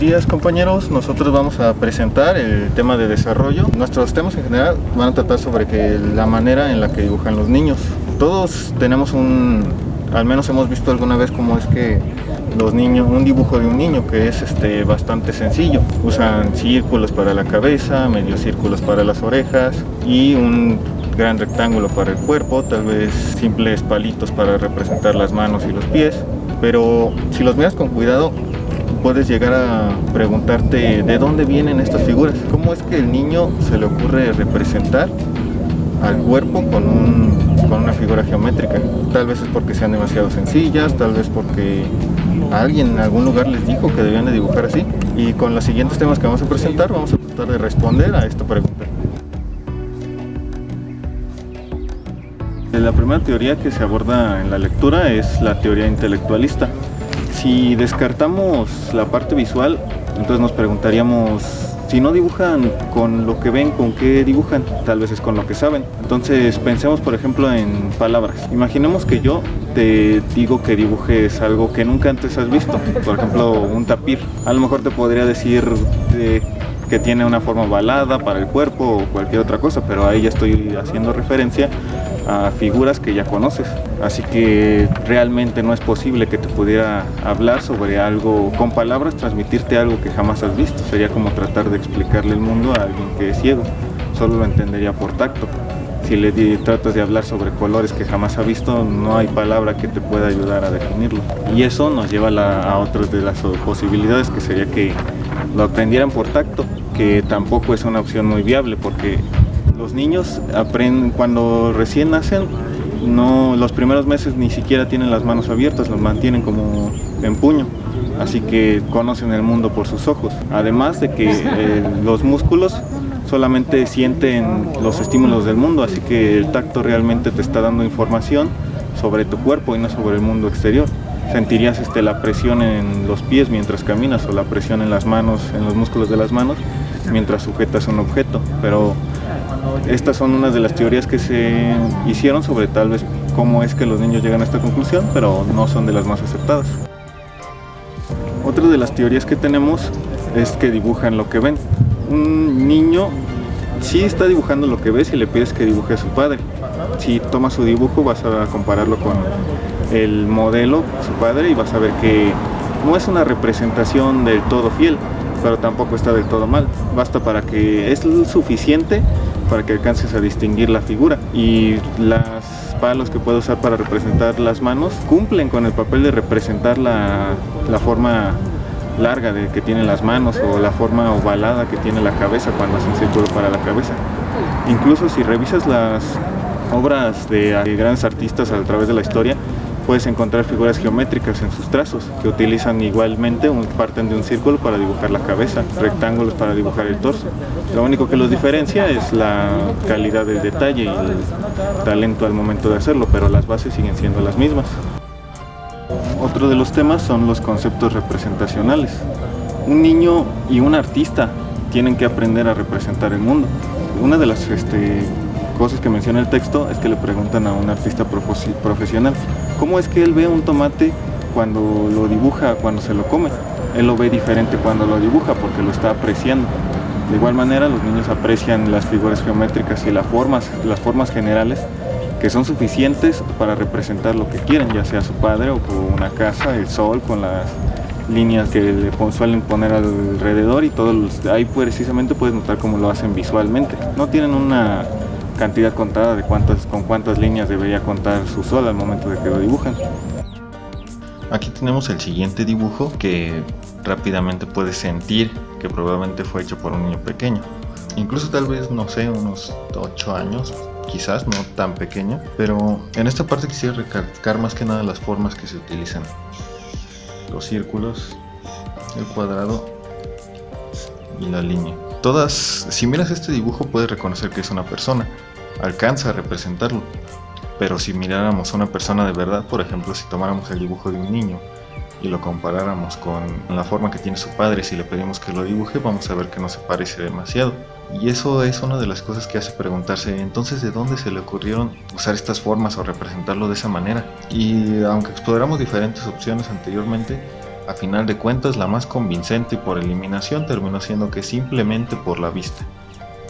días, compañeros. Nosotros vamos a presentar el tema de desarrollo. Nuestros temas en general van a tratar sobre la manera en la que dibujan los niños. Todos tenemos al menos hemos visto alguna vez cómo es que los niños, un dibujo de un niño que es bastante sencillo. Usan círculos para la cabeza, medios círculos para las orejas y un gran rectángulo para el cuerpo, tal vez simples palitos para representar las manos y los pies. Pero si los miras con cuidado, puedes llegar a preguntarte de dónde vienen estas figuras. ¿Cómo es que el niño se le ocurre representar al cuerpo con una figura geométrica? Tal vez es porque sean demasiado sencillas, tal vez porque alguien en algún lugar les dijo que debían de dibujar así. Y con los siguientes temas que vamos a presentar, vamos a tratar de responder a esta pregunta. La primera teoría que se aborda en la lectura es la teoría intelectualista. Si descartamos la parte visual, entonces nos preguntaríamos, si no dibujan con lo que ven, ¿con qué dibujan? Tal vez es con lo que saben. Entonces pensemos por ejemplo en palabras. Imaginemos que yo te digo que dibujes algo que nunca antes has visto. Por ejemplo, un tapir. A lo mejor te podría decir que tiene una forma ovalada para el cuerpo o cualquier otra cosa, pero ahí ya estoy haciendo referencia a figuras que ya conoces. Así que realmente no es posible que te pudiera hablar sobre algo con palabras, transmitirte algo que jamás has visto. Sería como tratar de explicarle el mundo a alguien que es ciego, solo lo entendería por tacto. Si le tratas de hablar sobre colores que jamás ha visto, no hay palabra que te pueda ayudar a definirlo. Y eso nos lleva a otras de las posibilidades, que sería que lo aprendieran por tacto, que tampoco es una opción muy viable, porque los niños aprenden cuando recién nacen, los primeros meses ni siquiera tienen las manos abiertas, los mantienen como en puño, así que conocen el mundo por sus ojos. Además de que los músculos solamente sienten los estímulos del mundo, así que el tacto realmente te está dando información sobre tu cuerpo y no sobre el mundo exterior. Sentirías la presión en los pies mientras caminas, o la presión en las manos, en los músculos de las manos, mientras sujetas un objeto. Pero estas son unas de las teorías que se hicieron sobre tal vez cómo es que los niños llegan a esta conclusión, pero no son de las más aceptadas. Otra de las teorías que tenemos es que dibujan lo que ven. Un niño sí está dibujando lo que ve si le pides que dibuje a su padre. Si tomas su dibujo, vas a compararlo con el modelo, su padre, y vas a ver que no es una representación del todo fiel, pero tampoco está del todo mal. Basta para que es suficiente para que alcances a distinguir la figura, y los palos que puedo usar para representar las manos cumplen con el papel de representar la forma larga que tienen las manos, o la forma ovalada que tiene la cabeza cuando hace un círculo para la cabeza. Incluso si revisas las obras de grandes artistas a través de la historia, puedes encontrar figuras geométricas en sus trazos, que utilizan igualmente, parten de un círculo para dibujar la cabeza, rectángulos para dibujar el torso. Lo único que los diferencia es la calidad del detalle y el talento al momento de hacerlo, pero las bases siguen siendo las mismas. Otro de los temas son los conceptos representacionales. Un niño y un artista tienen que aprender a representar el mundo. Una de las cosas que menciona el texto es que le preguntan a un artista profesional cómo es que él ve un tomate cuando lo dibuja, cuando se lo come. Él lo ve diferente cuando lo dibuja porque lo está apreciando. De igual manera, los niños aprecian las figuras geométricas y las formas generales, que son suficientes para representar lo que quieren, ya sea su padre o una casa, el sol con las líneas que le suelen poner alrededor, y ahí precisamente puedes notar cómo lo hacen visualmente. No tienen una cantidad contada de con cuántas líneas debería contar su sol al momento de que lo dibujan. Aquí tenemos el siguiente dibujo que rápidamente puedes sentir que probablemente fue hecho por un niño pequeño. Incluso tal vez, no sé, unos 8 años, quizás no tan pequeño. Pero en esta parte quisiera recalcar más que nada las formas que se utilizan. Los círculos, el cuadrado y la línea. Si miras este dibujo puedes reconocer que es una persona. Alcanza a representarlo. Pero si miráramos a una persona de verdad, por ejemplo, si tomáramos el dibujo de un niño y lo comparáramos con la forma que tiene su padre, si le pedimos que lo dibuje, vamos a ver que no se parece demasiado. Y eso es una de las cosas que hace preguntarse, entonces, ¿de dónde se le ocurrieron usar estas formas o representarlo de esa manera? Y aunque exploramos diferentes opciones anteriormente, A final de cuentas, la más convincente y por eliminación terminó siendo que simplemente por la vista.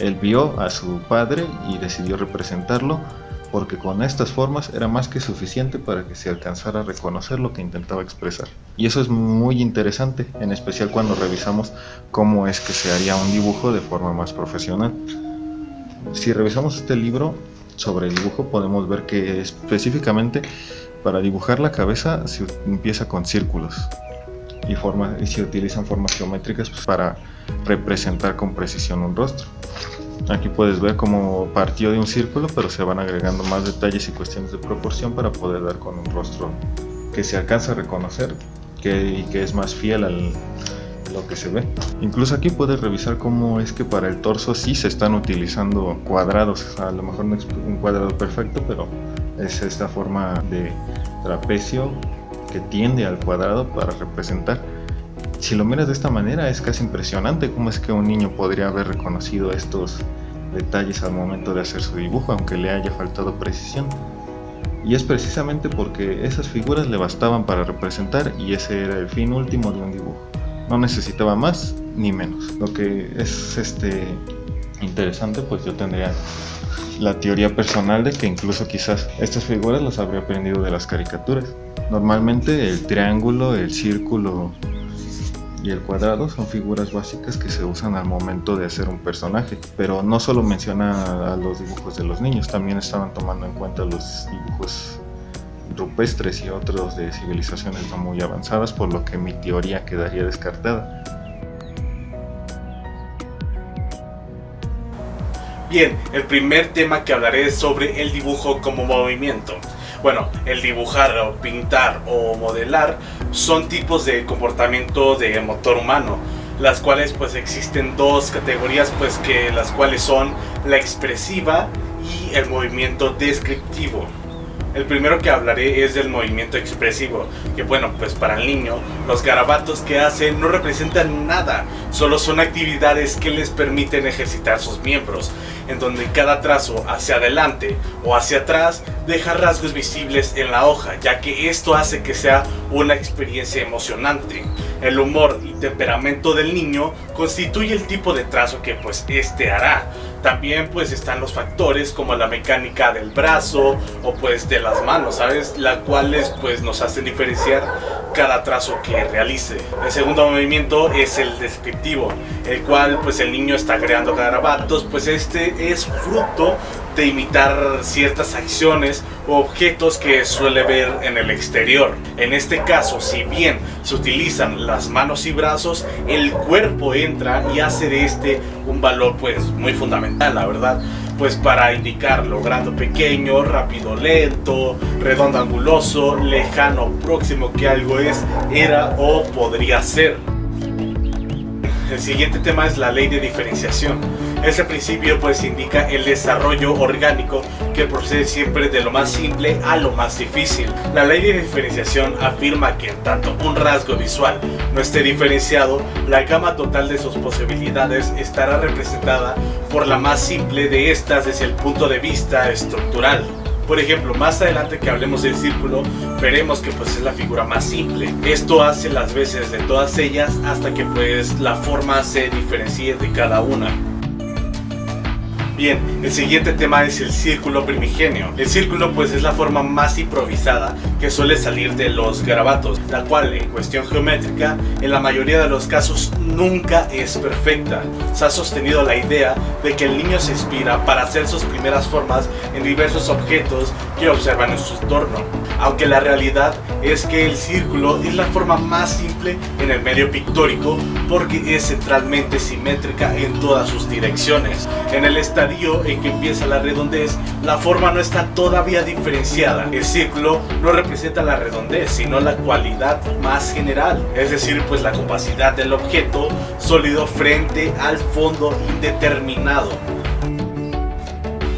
Él vio a su padre y decidió representarlo porque con estas formas era más que suficiente para que se alcanzara a reconocer lo que intentaba expresar. Y eso es muy interesante, en especial cuando revisamos cómo es que se haría un dibujo de forma más profesional. Si revisamos este libro sobre el dibujo, podemos ver que específicamente para dibujar la cabeza se empieza con círculos y se utilizan formas geométricas para representar con precisión un rostro. Aquí puedes ver cómo partió de un círculo, pero se van agregando más detalles y cuestiones de proporción para poder dar con un rostro que se alcanza a reconocer y que es más fiel a lo que se ve. Incluso aquí puedes revisar cómo es que para el torso sí se están utilizando cuadrados. A lo mejor no es un cuadrado perfecto, pero es esta forma de trapecio que tiende al cuadrado para representar. Si lo miras de esta manera, es casi impresionante cómo es que un niño podría haber reconocido estos detalles al momento de hacer su dibujo, aunque le haya faltado precisión. Y es precisamente porque esas figuras le bastaban para representar, y ese era el fin último de un dibujo. No necesitaba más ni menos. Lo que es interesante, pues yo tendría la teoría personal de que incluso quizás estas figuras las habría aprendido de las caricaturas. Normalmente el triángulo, el círculo y el cuadrado son figuras básicas que se usan al momento de hacer un personaje, pero no solo menciona a los dibujos de los niños, también estaban tomando en cuenta los dibujos rupestres y otros de civilizaciones no muy avanzadas, por lo que mi teoría quedaría descartada. Bien, el primer tema que hablaré es sobre el dibujo como movimiento. Bueno, el dibujar o pintar o modelar son tipos de comportamiento de motor humano, las cuales pues existen dos categorías, pues que las cuales son la expresiva y el movimiento descriptivo. El primero que hablaré es del movimiento expresivo, que bueno, pues para el niño los garabatos que hace no representan nada, solo son actividades que les permiten ejercitar sus miembros, en donde cada trazo hacia adelante o hacia atrás deja rasgos visibles en la hoja, ya que esto hace que sea una experiencia emocionante. El humor y temperamento del niño constituye el tipo de trazo que pues hará. También pues están los factores como la mecánica del brazo o pues de las manos, ¿sabes? Las cuales pues nos hacen diferenciar cada trazo que realice. El segundo movimiento es el descriptivo, el cual pues el niño está creando garabatos, pues es fruto de imitar ciertas acciones o objetos que suele ver en el exterior. En este caso, si bien se utilizan las manos y brazos, el cuerpo entra y hace de un valor pues muy fundamental, la verdad, pues para indicar lo grande, pequeño, rápido, lento, redondo, anguloso, lejano, próximo que algo es, era o podría ser. El siguiente tema es la ley de diferenciación. Este principio pues indica el desarrollo orgánico que procede siempre de lo más simple a lo más difícil. La ley de diferenciación afirma que en tanto un rasgo visual no esté diferenciado, la gama total de sus posibilidades estará representada por la más simple de estas desde el punto de vista estructural. Por ejemplo, más adelante que hablemos del círculo, veremos que pues es la figura más simple. Esto hace las veces de todas ellas hasta que pues la forma se diferencie de cada una. Bien, el siguiente tema es el círculo primigenio. El círculo pues es la forma más improvisada que suele salir de los garabatos, la cual en cuestión geométrica en la mayoría de los casos nunca es perfecta. Se ha sostenido la idea de que el niño se inspira para hacer sus primeras formas en diversos objetos que observan en su entorno, aunque la realidad es que el círculo es la forma más simple en el medio pictórico porque es centralmente simétrica en todas sus direcciones. En el estadio en que empieza la redondez, la forma no está todavía diferenciada. El círculo no representa la redondez, sino la cualidad más general, es decir, pues la compacidad del objeto sólido frente al fondo indeterminado.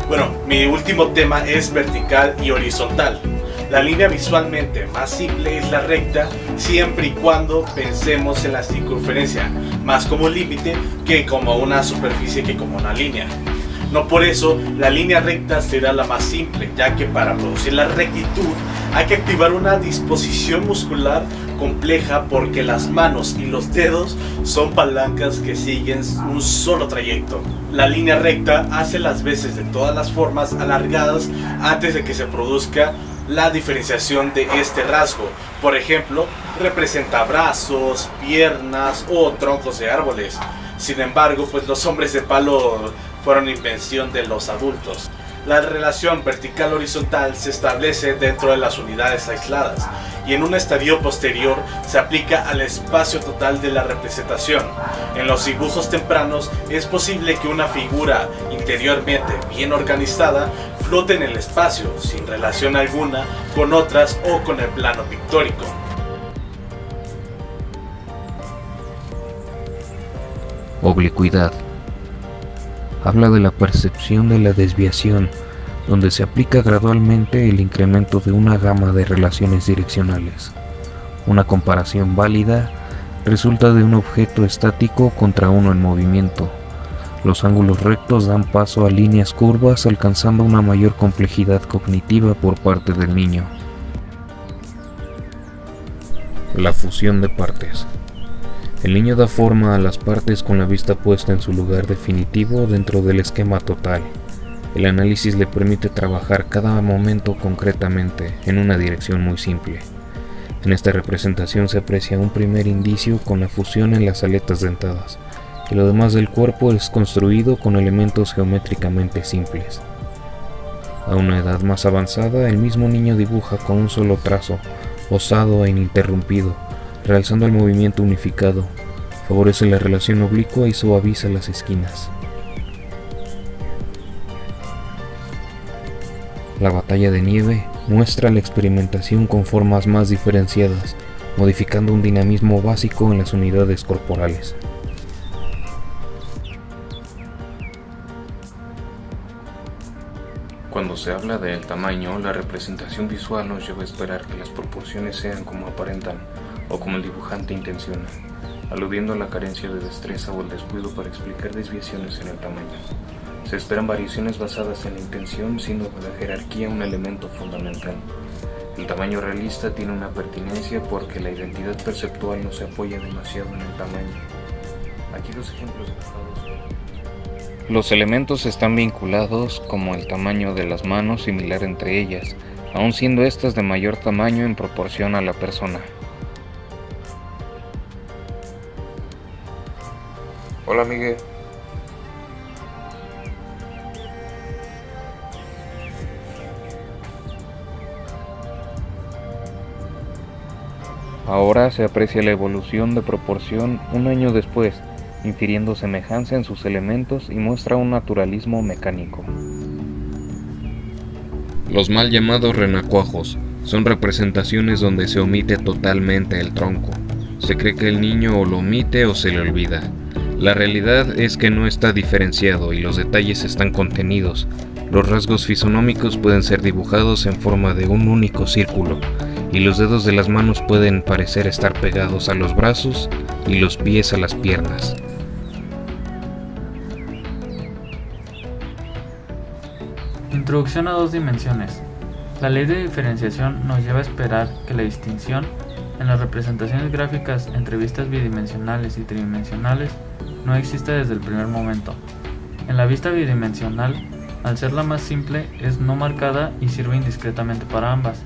Bueno, mi último tema es vertical y horizontal. La línea visualmente más simple es la recta, siempre y cuando pensemos en la circunferencia, más como un límite que como una superficie que como una línea. No por eso la línea recta será la más simple, ya que para producir la rectitud hay que activar una disposición muscular compleja porque las manos y los dedos son palancas que siguen un solo trayecto. La línea recta hace las veces de todas las formas alargadas antes de que se produzca la diferenciación de este rasgo. Por ejemplo, representa brazos, piernas o troncos de árboles. Sin embargo, pues los hombres de palo fueron invención de los adultos. La relación vertical-horizontal se establece dentro de las unidades aisladas y en un estadio posterior se aplica al espacio total de la representación. En los dibujos tempranos es posible que una figura interiormente bien organizada flote en el espacio sin relación alguna con otras o con el plano pictórico. Oblicuidad. Habla de la percepción de la desviación, donde se aplica gradualmente el incremento de una gama de relaciones direccionales. Una comparación válida resulta de un objeto estático contra uno en movimiento. Los ángulos rectos dan paso a líneas curvas, alcanzando una mayor complejidad cognitiva por parte del niño. La fusión de partes. El niño da forma a las partes con la vista puesta en su lugar definitivo dentro del esquema total. El análisis le permite trabajar cada momento concretamente en una dirección muy simple. En esta representación se aprecia un primer indicio con la fusión en las aletas dentadas, y lo demás del cuerpo es construido con elementos geométricamente simples. A una edad más avanzada, el mismo niño dibuja con un solo trazo, osado e ininterrumpido, realzando el movimiento unificado, favorece la relación oblicua y suaviza las esquinas. La batalla de nieve muestra la experimentación con formas más diferenciadas, modificando un dinamismo básico en las unidades corporales. Cuando se habla del tamaño, la representación visual nos lleva a esperar que las proporciones sean como aparentan o como el dibujante intenciona, aludiendo a la carencia de destreza o el descuido para explicar desviaciones en el tamaño. Se esperan variaciones basadas en la intención, siendo la jerarquía un elemento fundamental. El tamaño realista tiene una pertinencia porque la identidad perceptual no se apoya demasiado en el tamaño. Aquí dos ejemplos dibujados. Los elementos están vinculados como el tamaño de las manos similar entre ellas, aun siendo estas de mayor tamaño en proporción a la persona. Hola, Miguel. Ahora se aprecia la evolución de proporción un año después, infiriendo semejanza en sus elementos y muestra un naturalismo mecánico. Los mal llamados renacuajos son representaciones donde se omite totalmente el tronco. Se cree que el niño o lo omite o se le olvida. La realidad es que no está diferenciado y los detalles están contenidos. Los rasgos fisonómicos pueden ser dibujados en forma de un único círculo, y los dedos de las manos pueden parecer estar pegados a los brazos y los pies a las piernas. Introducción a dos dimensiones. La ley de diferenciación nos lleva a esperar que la distinción en las representaciones gráficas entre vistas bidimensionales y tridimensionales no existe desde el primer momento. En la vista bidimensional, al ser la más simple, es no marcada y sirve indiscretamente para ambas.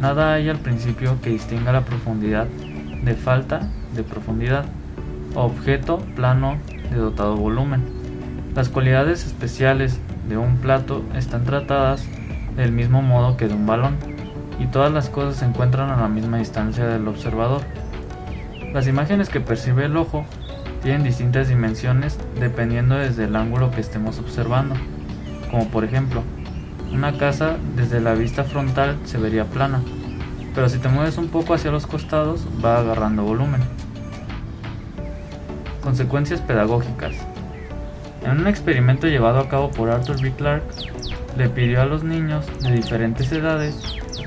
Nada hay al principio que distinga la profundidad de falta de profundidad, objeto plano de dotado volumen. Las cualidades especiales de un plato están tratadas del mismo modo que de un balón, y todas las cosas se encuentran a la misma distancia del observador. Las imágenes que percibe el ojo tienen distintas dimensiones dependiendo desde el ángulo que estemos observando, como por ejemplo, una casa desde la vista frontal se vería plana, pero si te mueves un poco hacia los costados va agarrando volumen. Consecuencias pedagógicas. En un experimento llevado a cabo por Arthur B. Clarke, le pidió a los niños de diferentes edades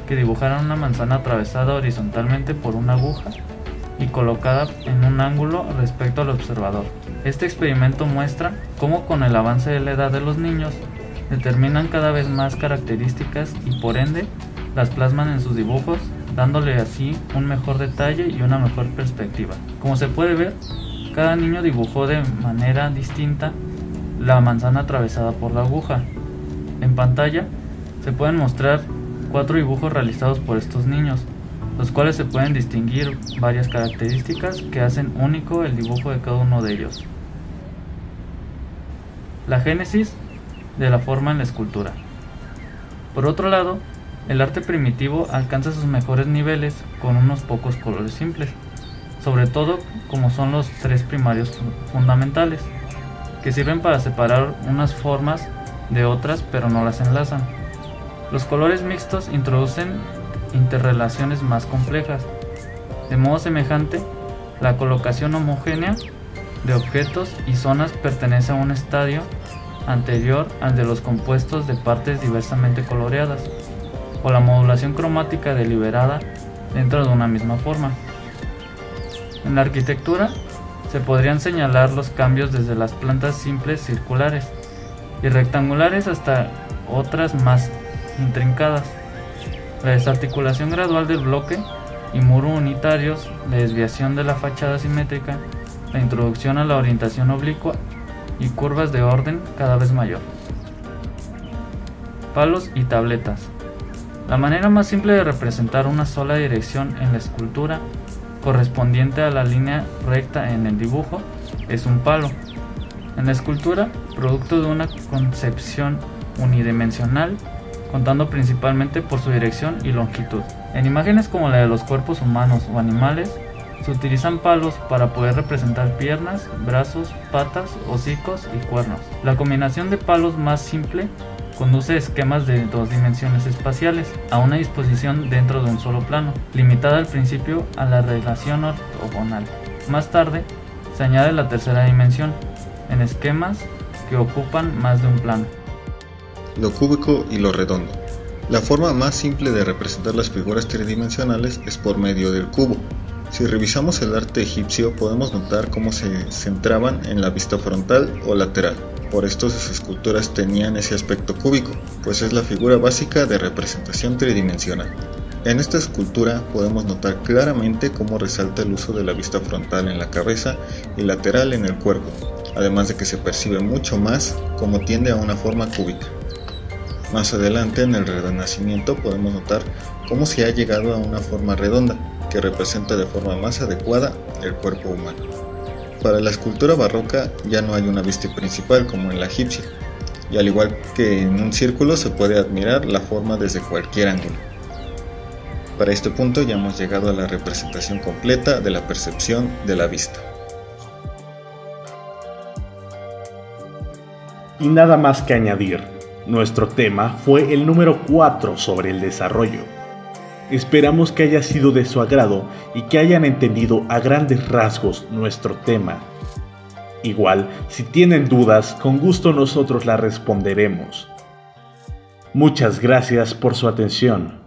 que dibujaran una manzana atravesada horizontalmente por una aguja y colocada en un ángulo respecto al observador. Este experimento muestra cómo con el avance de la edad de los niños determinan cada vez más características y por ende las plasman en sus dibujos dándole así un mejor detalle y una mejor perspectiva. Como se puede ver, cada niño dibujó de manera distinta la manzana atravesada por la aguja. En pantalla se pueden mostrar 4 dibujos realizados por estos niños, los cuales se pueden distinguir varias características que hacen único el dibujo de cada uno de ellos. La génesis de la forma en la escultura. Por otro lado, el arte primitivo alcanza sus mejores niveles con unos pocos colores simples, sobre todo como son los 3 primarios fundamentales, que sirven para separar unas formas de otras pero no las enlazan. Los colores mixtos introducen interrelaciones más complejas. De modo semejante, la colocación homogénea de objetos y zonas pertenece a un estadio anterior al de los compuestos de partes diversamente coloreadas, o la modulación cromática deliberada dentro de una misma forma. En la arquitectura se podrían señalar los cambios desde las plantas simples circulares y rectangulares hasta otras más intrincadas, la desarticulación gradual del bloque y muro unitarios, la desviación de la fachada simétrica, la introducción a la orientación oblicua y curvas de orden cada vez mayor. Palos y tabletas. La manera más simple de representar una sola dirección en la escultura, correspondiente a la línea recta en el dibujo, es un palo. En la escultura, producto de una concepción unidimensional, contando principalmente por su dirección y longitud. En imágenes como la de los cuerpos humanos o animales, se utilizan palos para poder representar piernas, brazos, patas, hocicos y cuernos. La combinación de palos más simple conduce a esquemas de 2 dimensiones espaciales a una disposición dentro de un solo plano, limitada al principio a la relación ortogonal. Más tarde, se añade la tercera dimensión, en esquemas que ocupan más de un plano. Lo cúbico y lo redondo. La forma más simple de representar las figuras tridimensionales es por medio del cubo. Si revisamos el arte egipcio, podemos notar cómo se centraban en la vista frontal o lateral. Por esto sus esculturas tenían ese aspecto cúbico, pues es la figura básica de representación tridimensional. En esta escultura podemos notar claramente cómo resalta el uso de la vista frontal en la cabeza y lateral en el cuerpo, además de que se percibe mucho más cómo tiende a una forma cúbica. Más adelante, en el Renacimiento, podemos notar cómo se ha llegado a una forma redonda, que representa de forma más adecuada el cuerpo humano. Para la escultura barroca ya no hay una vista principal como en la egipcia, y al igual que en un círculo se puede admirar la forma desde cualquier ángulo. Para este punto ya hemos llegado a la representación completa de la percepción de la vista. Y nada más que añadir, nuestro tema fue el número 4 sobre el desarrollo. Esperamos que haya sido de su agrado y que hayan entendido a grandes rasgos nuestro tema. Igual, si tienen dudas, con gusto nosotros las responderemos. Muchas gracias por su atención.